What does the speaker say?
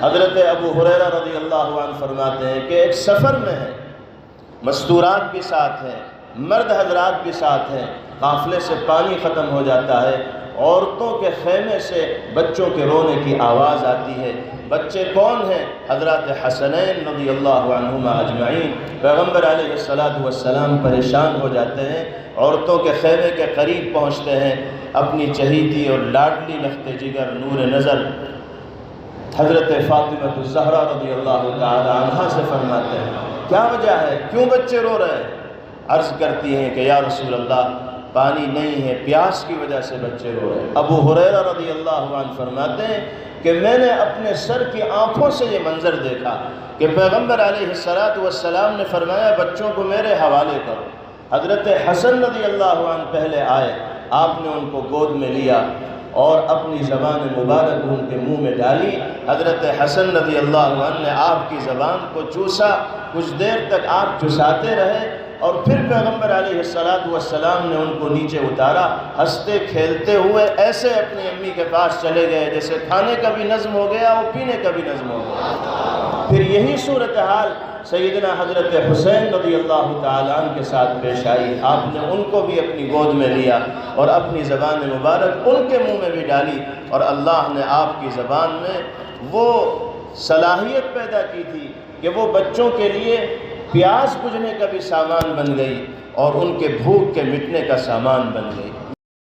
حضرت ابو ہریرہ رضی اللہ عنہ فرماتے ہیں کہ ایک سفر میں ہے، مستورات بھی ساتھ ہیں، مرد حضرات بھی ساتھ ہیں، قافلے سے پانی ختم ہو جاتا ہے، عورتوں کے خیمے سے بچوں کے رونے کی آواز آتی ہے۔ بچے کون ہیں؟ حضرات حسنین رضی اللہ عنہما اجمعین۔ پیغمبر علیہ السلام پریشان ہو جاتے ہیں، عورتوں کے خیمے کے قریب پہنچتے ہیں، اپنی چہیتی اور لاڈلی لخت جگر نور نظر حضرت فاطمہ الزہرا رضی اللہ تعالی عنہا سے فرماتے ہیں، کیا وجہ ہے، کیوں بچے رو رہے ہیں؟ عرض کرتی ہیں کہ یا رسول اللہ، پانی نہیں ہے، پیاس کی وجہ سے بچے رو رہے ہیں۔ ابو ہریرہ رضی اللہ عنہ فرماتے ہیں کہ میں نے اپنے سر کی آنکھوں سے یہ منظر دیکھا کہ پیغمبر علیہ السلام نے فرمایا بچوں کو میرے حوالے کرو۔ حضرت حسن رضی اللہ عنہ پہلے آئے، آپ نے ان کو گود میں لیا اور اپنی زبان مبارک ان کے منہ میں ڈالی۔ حضرت حسن رضی اللہ عنہ نے آپ کی زبان کو چوسا، کچھ دیر تک آپ چوساتے رہے اور پھر پیغمبر علیہ السلام نے ان کو نیچے اتارا، ہنستے کھیلتے ہوئے ایسے اپنی امی کے پاس چلے گئے جیسے کھانے کا بھی نظم ہو گیا اور پینے کا بھی نظم ہو گیا۔ پھر یہی صورتحال سیدنا حضرت حسین رضی اللہ تعالیٰ عنہ کے ساتھ پیش آئی، آپ نے ان کو بھی اپنی گود میں لیا اور اپنی زبان مبارک ان کے منہ میں بھی ڈالی، اور اللہ نے آپ کی زبان میں وہ صلاحیت پیدا کی تھی کہ وہ بچوں کے لیے پیاس بجھنے کا بھی سامان بن گئی اور ان کے بھوک کے مٹنے کا سامان بن گئی۔